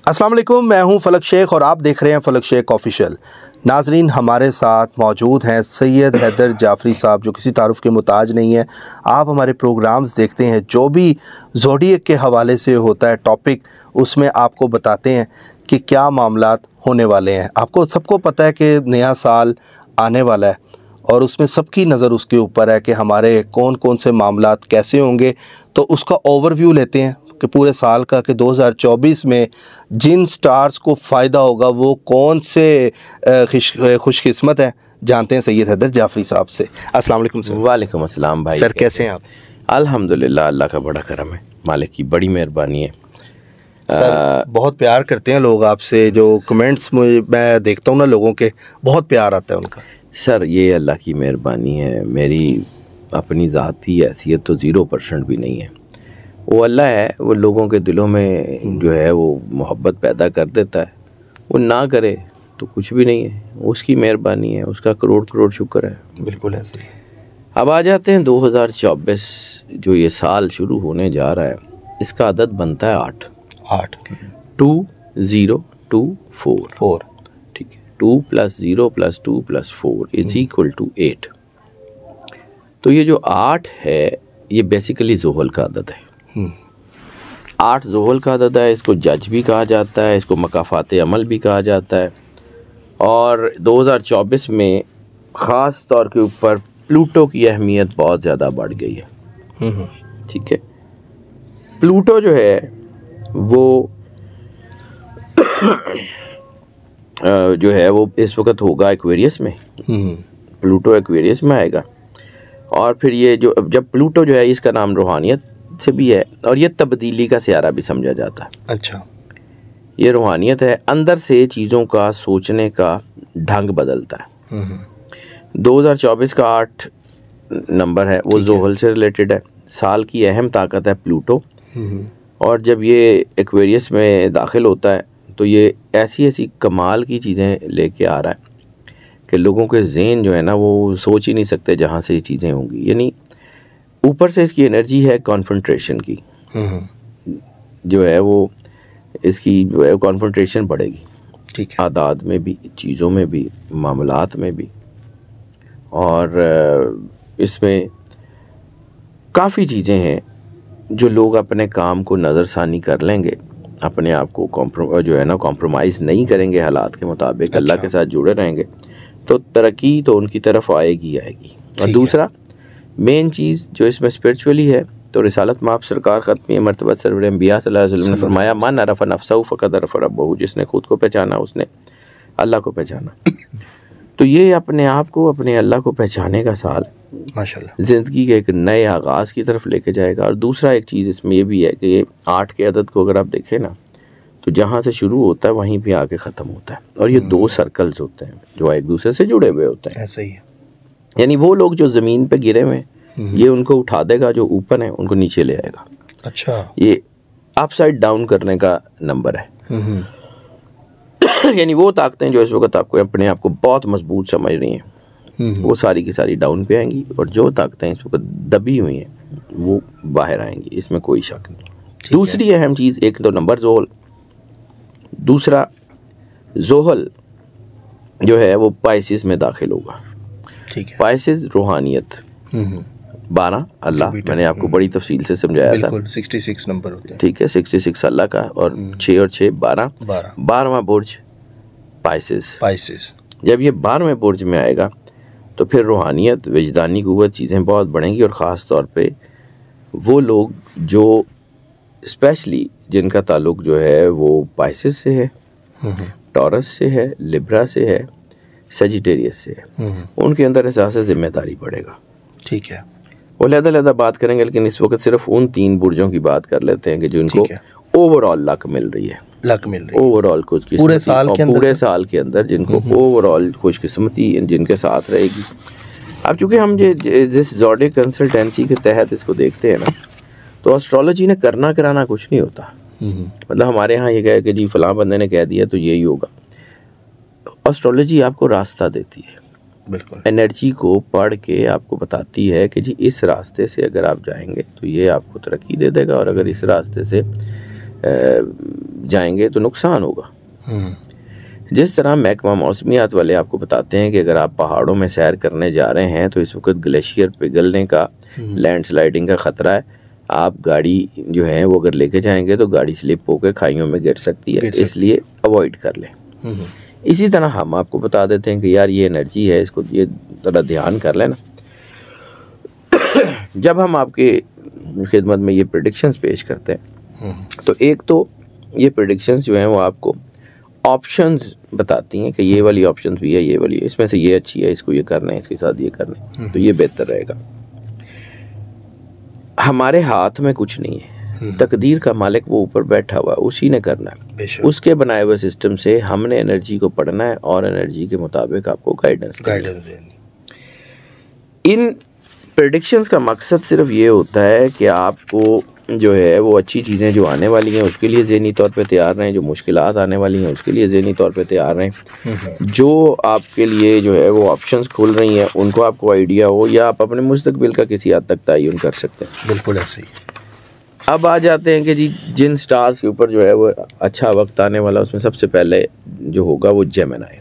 अस्सलाम वालेकुम, मैं हूं फलक शेख और आप देख रहे हैं फलक शेख ऑफिशियल। नाजरीन, हमारे साथ मौजूद हैं सैयद हैदर जाफरी साहब, जो किसी तारुफ के मुताज नहीं है। आप हमारे प्रोग्राम्स देखते हैं, जो भी ज़ोडिएक के हवाले से होता है टॉपिक, उसमें आपको बताते हैं कि क्या मामलात होने वाले हैं। आपको सबको पता है कि नया साल आने वाला है और उसमें सबकी नज़र उसके ऊपर है कि हमारे कौन कौन से मामलात कैसे होंगे। तो उसका ओवरव्यू लेते हैं कि पूरे साल का, कि 2024 में जिन स्टार्स को फ़ायदा होगा वो कौन से खुशकिस्मत हैं। जानते हैं सैयद हैदर जाफरी साहब से। अस्सलाम वालेकुम सर। वालेकुम अस्सलाम भाई। सर कैसे हैं आप? अल्हम्दुलिल्लाह, अल्लाह का बड़ा करम है, मालिक की बड़ी मेहरबानी है। सर बहुत प्यार करते हैं लोग आपसे, जो कमेंट्स मैं देखता हूँ ना लोगों के, बहुत प्यार आता है उनका। सर ये अल्लाह की मेहरबानी है, मेरी अपनी ज़ाती हैसियत तो 0% भी नहीं है। वो अल्लाह है, वो लोगों के दिलों में जो है वो मोहब्बत पैदा कर देता है। वो ना करे तो कुछ भी नहीं है, उसकी मेहरबानी है, उसका करोड़ करोड़ शुक्र है। बिल्कुल ऐसे ही। अब आ जाते हैं 2024, जो ये साल शुरू होने जा रहा है, इसका अदद बनता है 8। 2024। ठीक है, 2 + 0 + 2 + 4 = 8। तो ये जो 8 है, ये बेसिकली ज़ोहल का अदद है। 8 ज़ोहल का अदद है। इसको जज भी कहा जाता है, इसको मकाफ़ात अमल भी कहा जाता है। और 2024 में ख़ास तौर के ऊपर प्लूटो की अहमियत बहुत ज़्यादा बढ़ गई है। ठीक है, प्लूटो जो है वो जो है वो इस वक्त होगा एक्वेरियस में। प्लूटो एक्वेरियस में आएगा। और फिर ये जो जब प्लूटो जो है, इसका नाम रूहानियत से भी है और ये तब्दीली का सियारा भी समझा जाता है। अच्छा, ये रूहानियत है, अंदर से चीज़ों का सोचने का ढंग बदलता है। 2024 का 8 नंबर है, वो ज़ोहल से रिलेटेड है। साल की अहम ताकत है प्लूटो। और जब ये एक्वेरियस में दाखिल होता है तो ये ऐसी ऐसी कमाल की चीज़ें लेके आ रहा है कि लोगों के ज़हन जो है ना, वो सोच ही नहीं सकते जहाँ से ये चीज़ें होंगी। यानी ऊपर से इसकी एनर्जी है कॉन्फेंट्रेशन की, जो है वो इसकी जो है कॉन्फेंट्रेशन बढ़ेगी। ठीक है, आदाद में भी, चीज़ों में भी, मामलात में भी। और इसमें काफ़ी चीज़ें हैं जो लोग अपने काम को नज़रसानी कर लेंगे, अपने आप को कॉम्प्रोमाइज़ नहीं करेंगे हालात के मुताबिक, अल्लाह के साथ जुड़े रहेंगे, तो तरक्की तो उनकी तरफ आएगी। और दूसरा मेन चीज़ जो इसमें स्पिरिचुअली है, तो रिसालत माप सरकार ख़त्मी मरतबत सरवर अंबिया सल्लल्लाहु अलैहि वसल्लम ने फरमाया, मन अरफ़ नफ़्सहु फ़क़द अरफ़ रब्बहु, जिसने खुद को पहचाना उसने अल्लाह को पहचाना। तो ये अपने आप को, अपने अल्लाह को पहचाने का साल माशाल्लाह ज़िंदगी के एक नए आगाज़ की तरफ लेके जाएगा। और दूसरा एक चीज़ इसमें ये भी है कि ये 8 के अदद को अगर आप देखें ना, तो जहाँ से शुरू होता है वहीं पे आके ख़त्म होता है। और ये 2 सर्कल्स होते हैं जो एक दूसरे से जुड़े हुए होते हैं। ऐसे ही है। यानी वो लोग जो ज़मीन पे गिरे हुए हैं, ये उनको उठा देगा, जो ऊपर है उनको नीचे ले आएगा। अच्छा, ये अपसाइड डाउन करने का नंबर है। यानी वो ताकतें जो इस वक्त आपको अपने आप को बहुत मजबूत समझ रही हैं, वो सारी की सारी डाउन पे आएंगी। और जो ताकतें इस वक्त दबी हुई हैं वो बाहर आएंगी, इसमें कोई शक नहीं। दूसरी अहम चीज़, एक तो नंबर ज़ोहल, दूसरा ज़ोहल जो है वो पाइसिस में दाखिल होगा। ठीक है, पाइसिस रूहानियत 12 अल्लाह, मैंने आपको बड़ी तफसील से समझाया था। 66 नंबर होते हैं। ठीक है, 66 अल्लाह का, और 6 और 6 12। 12वां बुर्ज पाइसिस। जब ये 12वें बुर्ज में आएगा तो फिर रूहानियत, विजदानी क़ुव्वत, चीज़ें बहुत बढ़ेंगी। और ख़ास तौर पे वो लोग जो स्पेशली जिनका ताल्लुक़ जो है वो पाइसिस से है, टॉरस से है, लिब्रा से है, सजिटेरियस से है, उनके अंदर एहसास ज़िम्मेदारी बढ़ेगा। ठीक है, वो लहदा बात करेंगे, लेकिन इस वक्त सिर्फ उन 3 बुर्जों की बात कर लेते हैं कि जिनको ओवरऑल लक मिल रही है। ओवरऑल कुछ पूरे साल के अंदर जिनको ओवरऑल खुशकिस्मती जिनके साथ रहेगी। अब चूँकि हम जिस ज़ोडिएक कंसल्टेंसी के तहत इसको देखते हैं ना, तो एस्ट्रोलॉजी ने करना कराना कुछ नहीं होता। मतलब हमारे यहाँ ये कहे कि जी फलां बंदे ने कह दिया तो यही होगा। एस्ट्रोलॉजी आपको रास्ता देती है, बिल्कुल एनर्जी को पढ़ के आपको बताती है कि जी इस रास्ते से अगर आप जाएंगे तो ये आपको तरक्की दे देगा, और अगर इस रास्ते से जाएंगे तो नुकसान होगा। जिस तरह महकमा मौसमियात वाले आपको बताते हैं कि अगर आप पहाड़ों में सैर करने जा रहे हैं तो इस वक्त ग्लेशियर पिघलने का, लैंडस्लाइडिंग का ख़तरा है। आप गाड़ी जो है वो अगर लेके जाएंगे तो गाड़ी स्लिप होकर खाइयों में गिर सकती है, इसलिए अवॉइड कर लें। इसी तरह हम आपको बता देते हैं कि यार ये एनर्जी है, इसको ये थोड़ा ध्यान कर लेना। जब हम आपके खिदमत में ये प्रेडिक्शंस पेश करते हैं तो एक तो ये प्रेडिक्शंस जो हैं वो आपको ऑप्शंस बताती हैं कि ये वाली ऑप्शंस भी है, ये वाली है, इसमें से ये अच्छी है, इसको ये करना है, इसके साथ ये करना है, तो ये बेहतर रहेगा। हमारे हाथ में कुछ नहीं है, तकदीर का मालिक वो ऊपर बैठा हुआ है, उसी ने करना है। उसके बनाए हुए सिस्टम से हमने एनर्जी को पढ़ना है और एनर्जी के मुताबिक आपको गाइडेंस देनी। इन प्रेडिक्शंस का मकसद सिर्फ ये होता है कि आपको जो है वो अच्छी चीज़ें जो आने वाली हैं उसके लिए ज़हनी तौर पे तैयार रहें, जो मुश्किलात आने वाली हैं उसके लिए ज़हनी तौर पे तैयार रहें, जो आपके लिए जो है वो ऑप्शंस खुल रही हैं उनको आपको आइडिया हो, या आप अपने मुस्तकबिल का किसी हद तक तयन कर सकते हैं। बिल्कुल ऐसे ही। अब आ जाते हैं कि जी जिन स्टार्स के ऊपर जो है वो अच्छा वक्त आने वाला, उसमें सबसे पहले जो होगा वो जेमिनी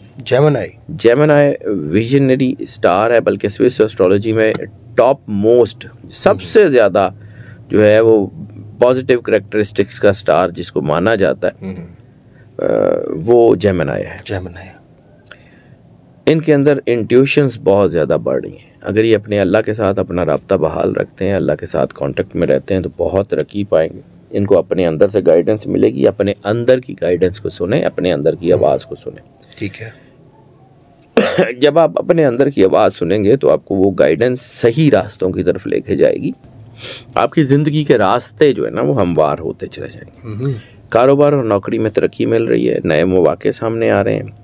विजनरी स्टार है, बल्कि स्विस एस्ट्रोलॉजी में टॉप मोस्ट सबसे ज़्यादा जो है वो पॉजिटिव करैक्टरिस्टिक्स का स्टार जिसको माना जाता है वो जेमिनी है। इनके अंदर इंट्यूशंस बहुत ज़्यादा बढ़ रही हैं। अगर ये अपने अल्लाह के साथ अपना राब्ता बहाल रखते हैं, अल्लाह के साथ कांटेक्ट में रहते हैं तो बहुत तरक्की पाएंगे। इनको अपने अंदर से गाइडेंस मिलेगी, अपने अंदर की गाइडेंस को सुने, अपने अंदर की आवाज़ को सुने। ठीक है। जब आप अपने अंदर की आवाज़ सुनेंगे तो आपको वो गाइडेंस सही रास्तों की तरफ लेके जाएगी। आपकी ज़िंदगी के रास्ते जो है ना वो हमवार होते चले जाएंगे। कारोबार और नौकरी में तरक्की मिल रही है, नए मौके सामने आ रहे हैं।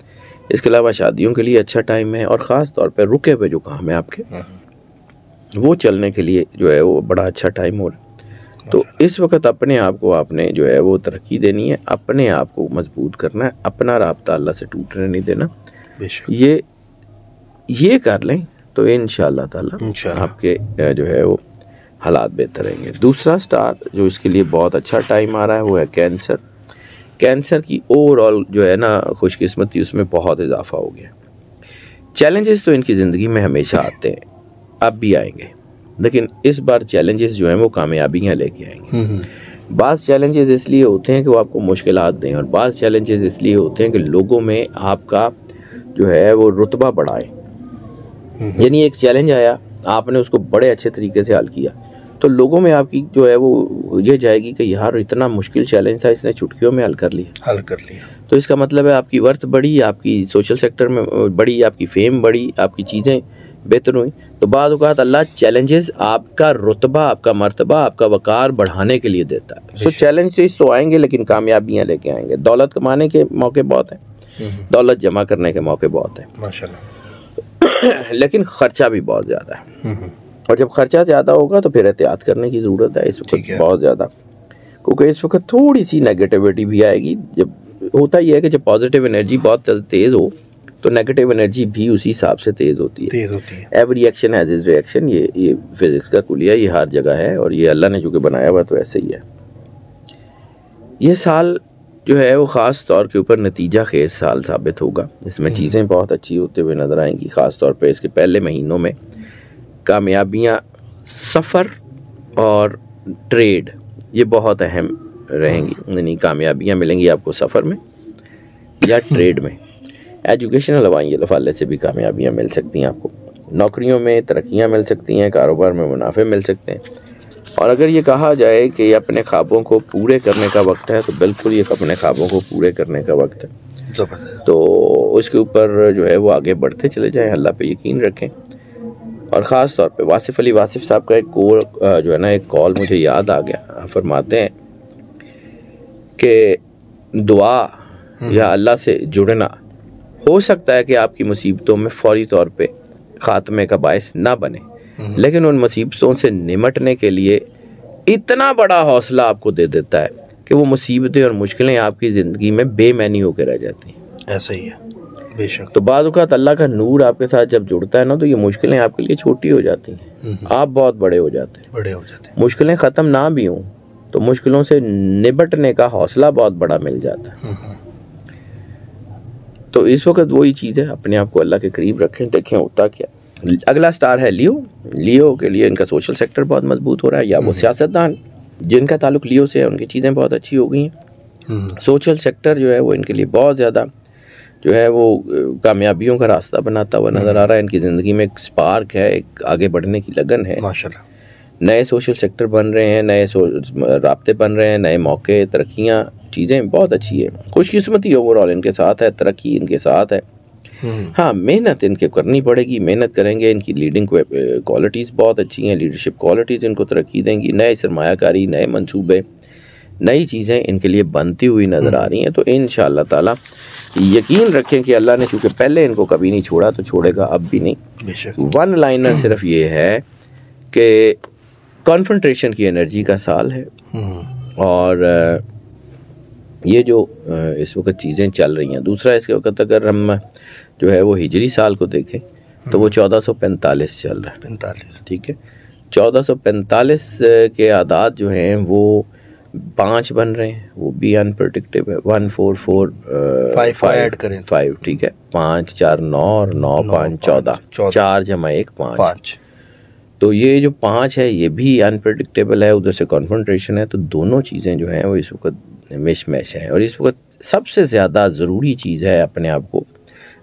इसके अलावा शादियों के लिए अच्छा टाइम है, और ख़ास तौर पे रुके हुए जो काम है आपके वो चलने के लिए जो है वो बड़ा अच्छा टाइम हो रहा है। तो इस वक्त अपने आप को आपने जो है वो तरक्की देनी है, अपने आप को मजबूत करना है, अपना राब्ता अल्लाह से टूटने नहीं देना। ये कर लें तो इंशाअल्लाह ताला आपके जो है वो हालात बेहतर रहेंगे। दूसरा स्टार जो इसके लिए बहुत अच्छा टाइम आ रहा है वो है कैंसर की ओवरऑल जो है ना खुशकिस्मती उसमें बहुत इजाफा हो गया। चैलेंजेस तो इनकी ज़िंदगी में हमेशा आते हैं, अब भी आएंगे, लेकिन इस बार चैलेंजेस जो हैं वो कामयाबियाँ लेके आएंगे। बाज़ चैलेंजेस इसलिए होते हैं कि वो आपको मुश्किलात दें, और बाज़ चैलेंजेस इसलिए होते हैं कि लोगों में आपका जो है वो रुतबा बढ़ाए। यानी एक चैलेंज आया, आपने उसको बड़े अच्छे तरीके से हल किया तो लोगों में आपकी जो है वो ये जाएगी कि यार इतना मुश्किल चैलेंज था, इसने चुटकियों में हल कर लिया। तो इसका मतलब है आपकी वर्थ बढ़ी, आपकी सोशल सेक्टर में बढ़ी, आपकी फेम बढ़ी, आपकी चीज़ें बेहतर हुई। तो बाद औक़ात अल्लाह चैलेंजेस आपका रुतबा, आपका मर्तबा, आपका वक़ार बढ़ाने के लिए देता है। सो चैलेंजेस तो आएंगे लेकिन कामयाबियाँ लेके आएंगे। दौलत कमाने के मौके बहुत हैं, दौलत जमा करने के मौके बहुत हैं माशाल्लाह, लेकिन ख़र्चा भी बहुत ज़्यादा है। और जब खर्चा ज़्यादा होगा तो फिर एहतियात करने की ज़रूरत है इस वक्त बहुत ज़्यादा, क्योंकि इस वक्त थोड़ी सी नेगेटिविटी भी आएगी। जब होता ही है कि जब पॉजिटिव एनर्जी बहुत तेज़ हो तो नेगेटिव एनर्जी भी उसी हिसाब से तेज़ होती है। Every action has is reaction, ये फिज़िक्स का कुलिया, ये हर जगह है, और ये अल्लाह ने चूँकि बनाया हुआ तो ऐसे ही है। ये साल जो है वो ख़ास तौर के ऊपर नतीजा खेज साल साबित होगा। इसमें चीज़ें बहुत अच्छी होते हुए नज़र आएंगी। ख़ास तौर पे इसके पहले महीनों में कामयाबियाँ, सफ़र और ट्रेड ये बहुत अहम रहेंगी। यानी कामयाबियाँ मिलेंगी आपको सफ़र में या ट्रेड में। एजुकेशनल हवाले से भी कामयाबियाँ मिल सकती हैं आपको। नौकरियों में तरक्कियाँ मिल सकती हैं, कारोबार में मुनाफे मिल सकते हैं। और अगर ये कहा जाए कि ये अपने ख्वाबों को पूरे करने का वक्त है तो बिल्कुल ये अपने ख्वाबों को पूरे करने का वक्त है। तो उसके ऊपर जो है वो आगे बढ़ते चले जाएं, अल्लाह पे यकीन रखें। और ख़ास तौर पे वासिफ़ अली वासिफ़ साहब का एक कॉल जो है ना, एक कॉल मुझे याद आ गया। फरमाते हैं कि दुआ या अल्लाह से जुड़ना हो सकता है कि आपकी मुसीबतों में फ़ौरी तौर पे ख़ात्मे का बायस ना बने, लेकिन उन मुसीबतों से निमटने के लिए इतना बड़ा हौसला आपको दे देता है कि वो मुसीबतें और मुश्किलें आपकी ज़िंदगी में बेमैनी होकर रह जाती हैं। ऐसा ही है बेशक। तो बाद औक़ात अल्लाह का नूर आपके साथ जब जुड़ता है ना तो ये मुश्किलें आपके लिए छोटी हो जाती हैं, आप बहुत बड़े हो जाते हैं। मुश्किलें ख़त्म ना भी हों तो मुश्किलों से निपटने का हौसला बहुत बड़ा मिल जाता है। तो इस वक्त वही चीज़ है, अपने आप को अल्लाह के करीब रखें, देखें होता क्या। अगला स्टार है लियो। लियो के लिए इनका सोशल सेक्टर बहुत मजबूत हो रहा है, या वो सियासतदान जिनका ताल्लुक लियो से है उनकी चीज़ें बहुत अच्छी हो गई हैं। सोशल सेक्टर जो है वो इनके लिए बहुत ज़्यादा जो है वो कामयाबियों का रास्ता बनाता हुआ नज़र आ रहा है। इनकी ज़िंदगी में एक स्पार्क है, एक आगे बढ़ने की लगन है माशाल्लाह। नए सोशल सेक्टर बन रहे हैं, नए राब्ते बन रहे हैं, नए मौके, तरक्कियाँ, चीज़ें बहुत अच्छी है। खुशकिस्मती ओवरऑल इनके साथ है, तरक्की इनके साथ है। हाँ, मेहनत इनके करनी पड़ेगी, मेहनत करेंगे। इनकी लीडिंग क्वालिटीज़ बहुत अच्छी हैं, लीडरशिप क्वालिटीज़ इनको तरक्की देंगी। नए सरमायाकारी, नए मंसूबे, नई चीज़ें इनके लिए बनती हुई नज़र आ रही हैं। तो इंशाअल्लाह ताला यकीन रखें कि अल्लाह ने चूँकि पहले इनको कभी नहीं छोड़ा तो छोड़ेगा अब भी नहीं। वन लाइनर सिर्फ ये है कि कॉन्फ्रंट्रेशन की एनर्जी का साल है, और ये जो इस वक्त चीज़ें चल रही हैं। दूसरा, इसके वक्त अगर हम जो है वो हिजरी साल को देखें तो वो 1445 चल रहा है। 45, ठीक है। 1445 के आदाद जो हैं वो 5 बन रहे हैं, वो भी अनप्रडिक्टेबल है। 1 4 4 5 ऐड करें 5, ठीक है। 5 4 9 और 9 5 14, 4 जमा 1 5। तो ये जो 5 है ये भी अनप्रडिक्टेबल है, उधर से कॉन्फ्रंट्रेशन है। तो दोनों चीज़ें जो हैं वो इस वक्त मिशमैश हैं। और इस वक्त सबसे ज़्यादा ज़रूरी चीज़ है अपने आप को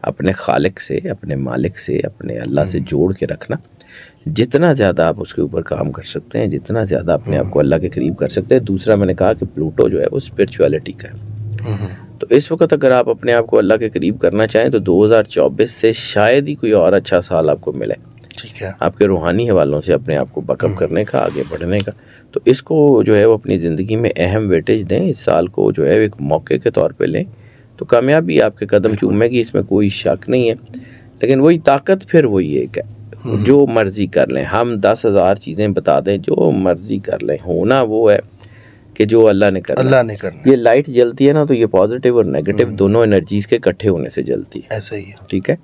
अपने खालिक से, अपने मालिक से, अपने अल्लाह से जोड़ के रखना। जितना ज़्यादा आप उसके ऊपर काम कर सकते हैं, जितना ज़्यादा अपने आप को अल्लाह के करीब कर सकते हैं। दूसरा, मैंने कहा कि प्लूटो जो है वो स्पिरिचुअलिटी का है। तो इस वक्त अगर आप अपने आप को अल्लाह के करीब करना चाहें तो 2024 से शायद ही कोई और अच्छा साल आपको मिले, ठीक है, आपके रूहानी हवालों से अपने आप को बकअप करने का, आगे बढ़ने का। तो इसको जो है वो अपनी ज़िंदगी में अहम वेटेज दें। इस साल को जो है एक मौके के तौर पे लें तो कामयाबी आपके कदम चूमेगी, इसमें कोई शक नहीं है। लेकिन वही ताकत फिर वही एक है, जो मर्ज़ी कर लें। हम 10,000 चीज़ें बता दें, जो मर्ज़ी कर लें, होना वो है कि जो अल्लाह ने करना। ये लाइट जलती है ना, तो ये पॉजिटिव और नेगेटिव दोनों एनर्जीज़ के इकट्ठे होने से जलती है, ऐसा ही है, ठीक है।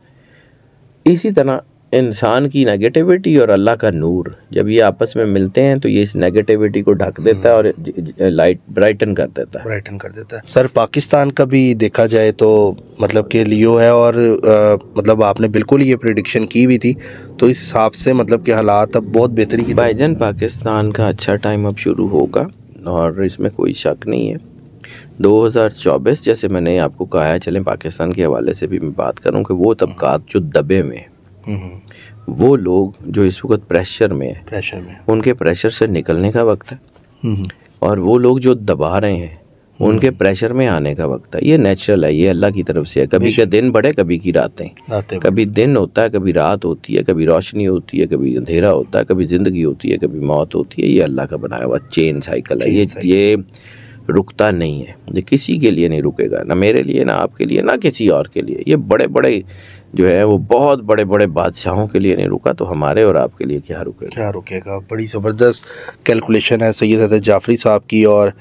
इसी तरह इंसान की नेगेटिविटी और अल्लाह का नूर जब ये आपस में मिलते हैं तो ये इस नेगेटिविटी को ढक देता है और लाइट ब्राइटन कर देता है। सर, पाकिस्तान का भी देखा जाए तो मतलब कि लियो है, और मतलब आपने बिल्कुल ये प्रेडिक्शन की हुई थी, तो इस हिसाब से मतलब कि हालात अब बहुत बेहतरी की। भाईजान, पाकिस्तान का अच्छा टाइम अब शुरू होगा और इसमें कोई शक नहीं है। 2024 जैसे मैंने आपको कहा है, चलें पाकिस्तान के हवाले से भी मैं बात करूँ कि वो तबकात जो दबे में, वो लोग जो इस वक्त प्रेशर में उनके प्रेशर से निकलने का वक्त है, और वो लोग जो दबा रहे हैं उनके प्रेशर में आने का वक्त है। ये नेचुरल है, ये अल्लाह की तरफ से है। कभी के दिन बढ़े, कभी की रातें, कभी दिन होता है, कभी रात होती है, कभी रोशनी होती है, कभी अंधेरा होता है, कभी ज़िंदगी होती है, कभी मौत होती है। ये अल्लाह का बनाया हुआ चेन साइकिल है। ये रुकता नहीं है, ये किसी के लिए नहीं रुकेगा, ना मेरे लिए, ना आपके लिए, ना किसी और के लिए। ये बड़े बड़े जो है वो बहुत बड़े बड़े बादशाहों के लिए नहीं रुका, तो हमारे और आपके लिए क्या रुकेगा। बड़ी ज़बरदस्त कैलकुलेशन है सैयद हैदर जाफरी साहब की, और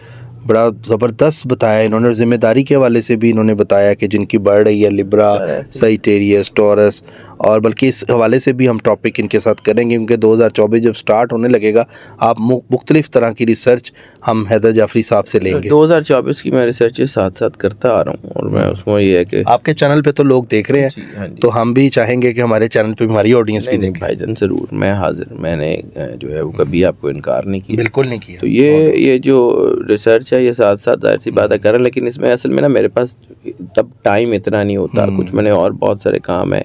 बड़ा ज़बरदस्त बताया इन्होंने। ज़िम्मेदारी के हवाले से भी इन्होंने बताया कि जिनकी बढ़ रही है लिब्रा, सजिटेरियस, टॉरस, और बल्कि इस हवाले से भी हम टॉपिक इनके साथ करेंगे, क्योंकि 2024 जब स्टार्ट होने लगेगा आप मुख्तलिफ तरह की रिसर्च हम हैदर जाफरी साहब से लेंगे। 2024 की मैं रिसर्च साथ साथ करता आ रहा हूँ, और मैं उसमें ये है कि आपके चैनल पे तो लोग देख रहे हैं, तो हम भी चाहेंगे कि हमारे चैनल पे हमारी ऑडियंस भी देखे। भाईजान ज़रूर, मैं हाजिर, मैंने जो है वो कभी आपको इनकार नहीं किया, बिल्कुल नहीं किया। तो ये जो रिसर्च है ये साथ साथ जाहिर सी बात है करें, लेकिन इसमें असल में ना मेरे पास तब टाइम इतना नहीं होता, कुछ मैंने और बहुत सारे काम है,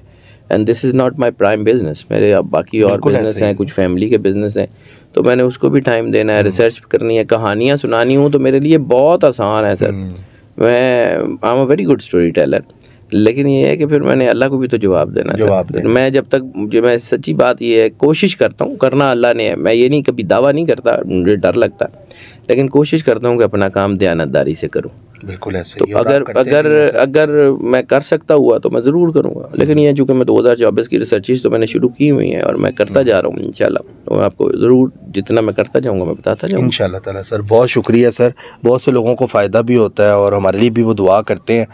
and this is not my prime business. मेरे अब बाकी और बिजनेस हैं, कुछ फैमिली के बिजनेस हैं, तो मैंने उसको भी टाइम देना है, रिसर्च करनी है, कहानियाँ सुनानी हूँ, तो मेरे लिए बहुत आसान है सर। मैं I am a very good story teller, लेकिन ये है कि फिर मैंने अल्लाह को भी तो जवाब देना। मैं जब तक जो मैं सच्ची बात ये है, कोशिश करता हूँ, करना अल्लाह ने है, मैं ये नहीं कभी दावा नहीं करता, मुझे डर लगता, लेकिन कोशिश करता हूँ कि अपना काम दयानतदारी से करूँ। बिल्कुल ऐसे तो अगर मैं कर सकता हुआ तो मैं ज़रूर करूँगा, लेकिन ये चूँकि मैं 2024 की रिसर्चेस तो मैंने शुरू की हुई हैं और मैं करता जा रहा हूँ इंशाल्लाह, तो आपको ज़रूर जितना मैं करता जाऊँगा मैं बताता जाऊँगा इंशाल्लाह ताला। सर बहुत शुक्रिया सर, बहुत से लोगों को फ़ायदा भी होता है और हमारे लिए भी वो दुआ करते हैं।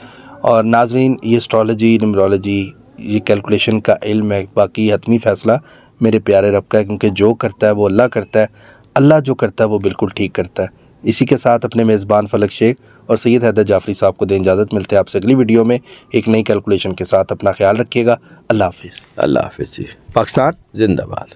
और नाजरीन, ये एस्ट्रोलॉजी, न्यूमरोलॉजी, ये कैलकुलेशन का इल्म है, बाकी हतमी फ़ैसला मेरे प्यारे रब का है, क्योंकि जो करता है वो अल्लाह करता है, अल्लाह जो करता है वो बिल्कुल ठीक करता है। इसी के साथ अपने मेज़बान फलक शेख और सैयद हैदर जाफरी साहब को दें इजाज़त। मिलते हैं आपसे अगली वीडियो में एक नई कैलकुलेशन के साथ। अपना ख्याल रखिएगा। अल्लाह हाफिज़। अल्लाह हाफिज़ जी। पाकिस्तान जिंदाबाद।